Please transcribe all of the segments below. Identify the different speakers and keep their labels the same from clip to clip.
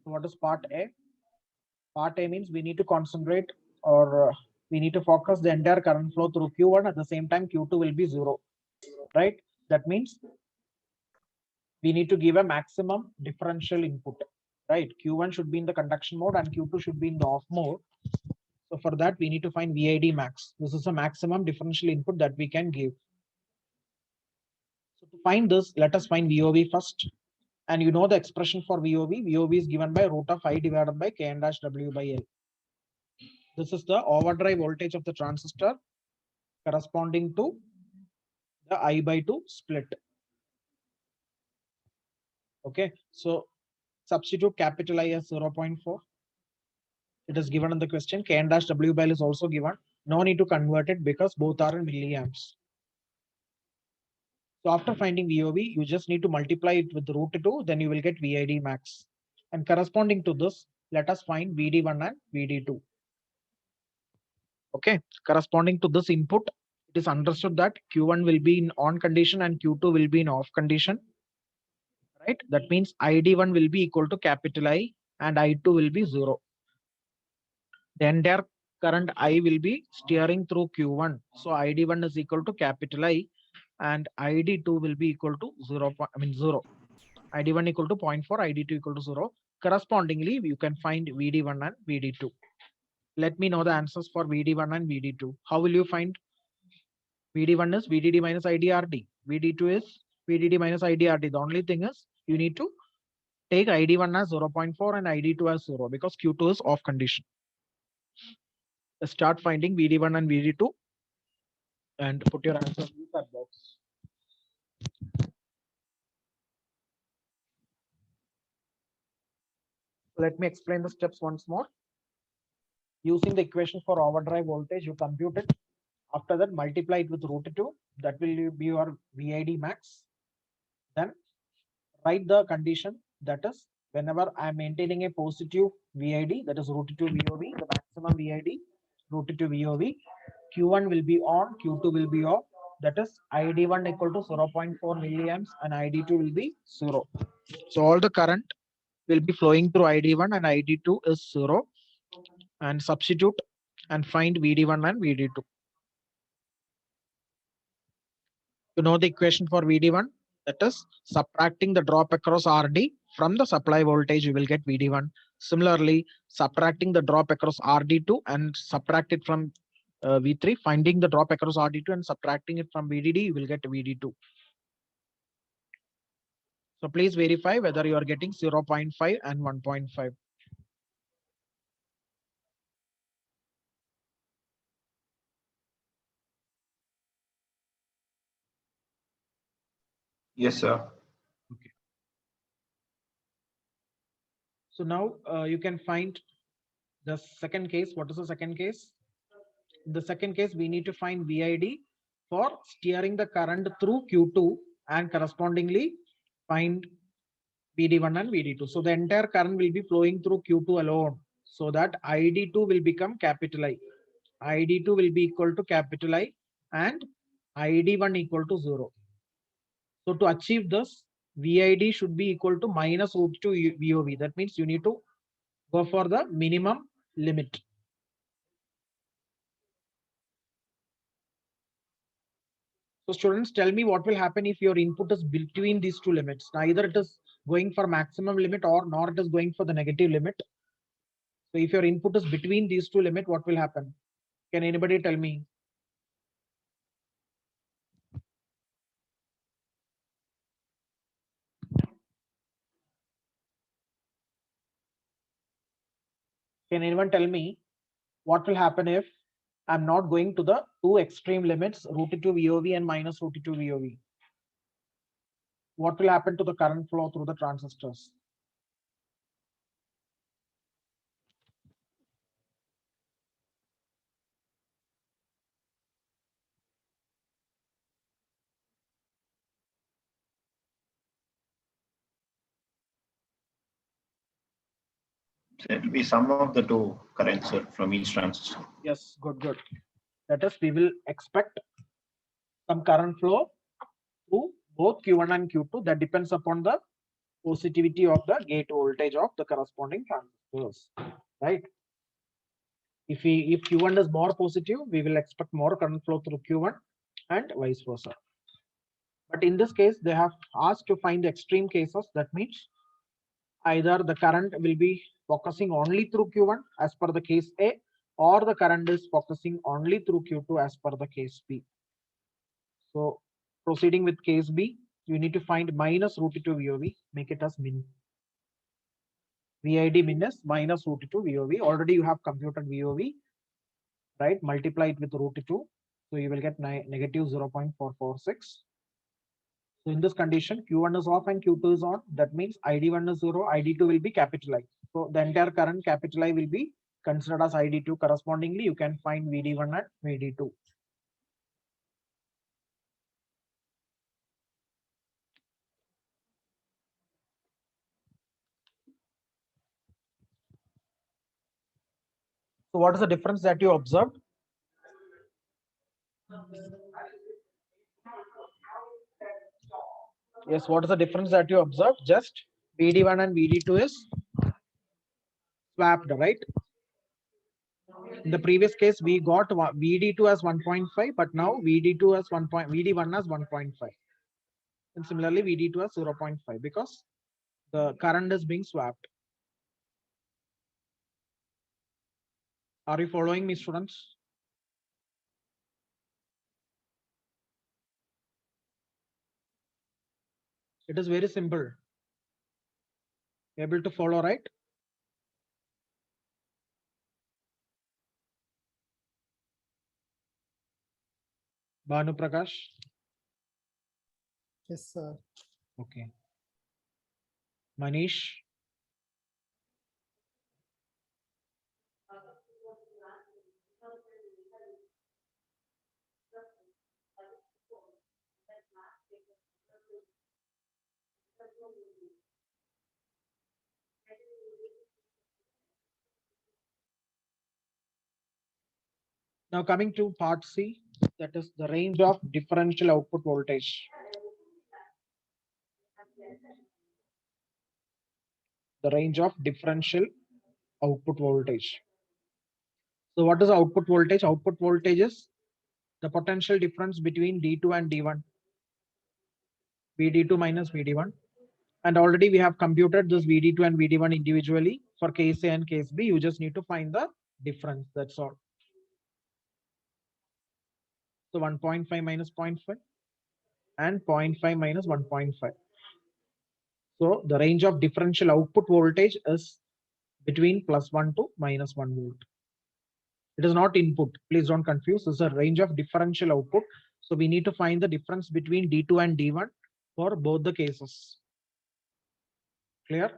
Speaker 1: So what is part A? Part A means we need to concentrate, or we need to focus the entire current flow through Q1. At the same time, Q2 will be 0, right? That means we need to give a maximum differential input, right? Q1 should be in the conduction mode and Q2 should be in the off mode. So for that, we need to find VID max. This is a maximum differential input that we can give. So to find this, let us find VOV first. And you know the expression for VOV. VOV is given by root of I divided by K dash W by L. This is the overdrive voltage of the transistor corresponding to the I by 2 split. Okay, so substitute capital I as 0.4. It is given in the question. K dash W by L is also given. No need to convert it because both are in milliamps. So after finding VOV, you just need to multiply it with root 2, then you will get VID max. And corresponding to this, let us find VD1 and VD2. Okay, corresponding to this input, it is understood that Q1 will be in on condition and Q2 will be in off condition, right? That means ID1 will be equal to capital I and I2 will be 0. The entire current I will be steering through Q1. So ID1 is equal to capital I and ID2 will be equal to 0. ID1 equal to 0.4, ID2 equal to 0. Correspondingly, you can find VD1 and VD2. Let me know the answers for VD1 and VD2. How will you find? VD1 is VDD minus IDRD. VD2 is VDD minus IDRD. The only thing is you need to take ID1 as 0.4 and ID2 as 0 because Q2 is off condition. Let's start finding VD1 and VD2 and put your answers in that box. Let me explain the steps once more. Using the equation for overdrive voltage, you compute it. After that, multiply it with root 2. That will be your VID max. Then write the condition, that is whenever I am maintaining a positive VID, that is root 2 VOV, the maximum VID, root 2 VOV, Q1 will be on, Q2 will be off. That is ID1 equal to 0.4 milliamps and ID2 will be 0. So all the current will be flowing through ID1 and ID2 is 0. And substitute and find VD1 and VD2. You know the equation for VD1, that is subtracting the drop across RD from the supply voltage, you will get VD1. Similarly, subtracting the drop across RD2 and subtract it from V3, finding the drop across RD2 and subtracting it from VDD, you will get VD2. So please verify whether you are getting 0.5 and 1.5.
Speaker 2: Yes, sir.
Speaker 1: Okay. So now you can find the second case. What is the second case? In the second case, we need to find VID for steering the current through Q2 and correspondingly find VD1 and VD2. So the entire current will be flowing through Q2 alone. So that ID2 will become capital I. ID2 will be equal to capital I and ID1 equal to 0. So to achieve this, VID should be equal to minus root 2 VOV. That means you need to go for the minimum limit. So students, tell me what will happen if your input is between these two limits. Neither it is going for maximum limit or nor it is going for the negative limit. So if your input is between these two limits, what will happen? Can anybody tell me? Can anyone tell me what will happen if I'm not going to the two extreme limits, root 2 VOV and minus root 2 VOV? What will happen to the current flow through the transistors?
Speaker 2: So it will be sum of the two currents, sir, from each transistor.
Speaker 1: Yes, good. That is, we will expect some current flow through both Q1 and Q2. That depends upon the positivity of the gate voltage of the corresponding transistors, right? If Q1 is more positive, we will expect more current flow through Q1 and vice versa. But in this case, they have asked to find the extreme cases. That means either the current will be focusing only through Q1 as per the case A, or the current is focusing only through Q2 as per the case B. So proceeding with case B, you need to find minus √2 VOV, make it as min. VID min is minus √2 VOV. Already you have computed VOV, right? Multiply it with √2. So you will get negative 0.446. So in this condition, Q1 is off and Q2 is on. That means ID1 is 0, ID2 will be capital I. So the entire current capital I will be considered as ID2. Correspondingly, you can find VD1 and VD2. So what is the difference that you observed? Yes, what is the difference that you observed? Just VD1 and VD2 is swapped, right? In the previous case, we got VD2 as 1.5, but now VD2 as VD1 as 1.5. And similarly, VD2 as 0.5 because the current is being swapped. Are you following me, students? It is very simple. Able to follow, right? Bhanu Prakash?
Speaker 3: Yes, sir.
Speaker 1: Okay. Manish? Now coming to part C, that is the range of differential output voltage. The range of differential output voltage. So what is output voltage? Output voltage is the potential difference between D2 and D1. VD2 minus VD1. And already we have computed this VD2 and VD1 individually for case A and case B. You just need to find the difference. That's all. So 1.5 minus 0.5 and 0.5 minus 1.5. So the range of differential output voltage is between +1 to -1 volt. It is not input. Please don't confuse. This is a range of differential output. So we need to find the difference between D2 and D1 for both the cases. Clear?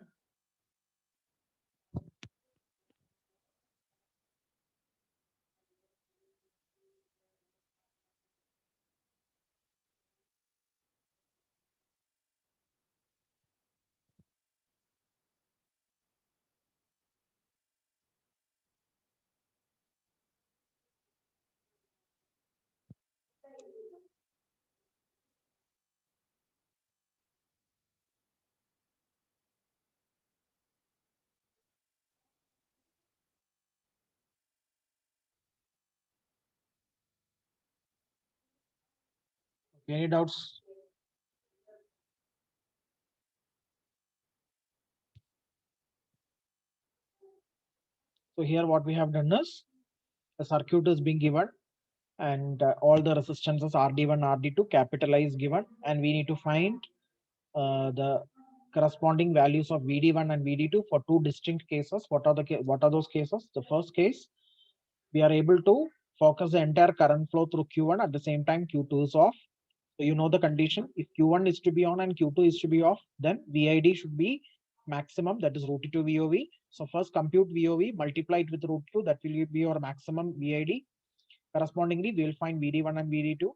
Speaker 1: Any doubts? So here what we have done is the circuit is being given and all the resistances RD1, RD2 capitalized given, and we need to find the corresponding values of VD1 and VD2 for two distinct cases. What are those cases? The first case, we are able to focus the entire current flow through Q1 at the same time Q2 is off. So you know the condition. If Q1 is to be on and Q2 is to be off, then VID should be maximum, that is √2 VOV. So first compute VOV, multiply it with √2, that will be your maximum VID. Correspondingly, we will find VD1 and VD2.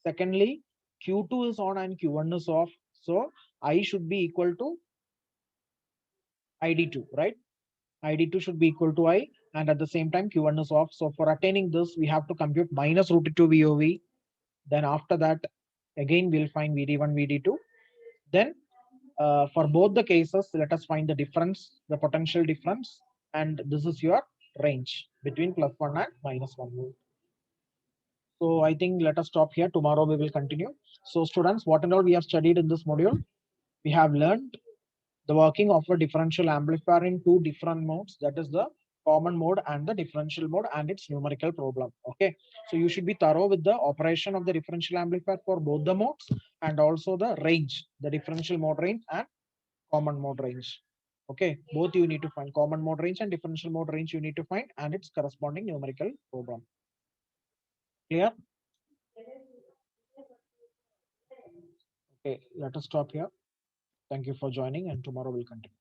Speaker 1: Secondly, Q2 is on and Q1 is off. So I should be equal to ID2, right? ID2 should be equal to I, and at the same time Q1 is off. So for attaining this, we have to compute minus √2 VOV. Then after that, again we'll find VD1, VD2. Then For both the cases, let us find the difference, the potential difference, and this is your range between +1 and -1 volt. So I think let us stop here. Tomorrow we will continue. So students, what and all we have studied in this module, we have learned the working of a differential amplifier in two different modes, that is the common mode and the differential mode and its numerical problem. Okay, so you should be thorough with the operation of the differential amplifier for both the modes and also the range, the differential mode range and common mode range. Okay, both you need to find common mode range and differential mode range you need to find and its corresponding numerical problem. Clear? Okay, let us stop here. Thank you for joining and tomorrow we'll continue.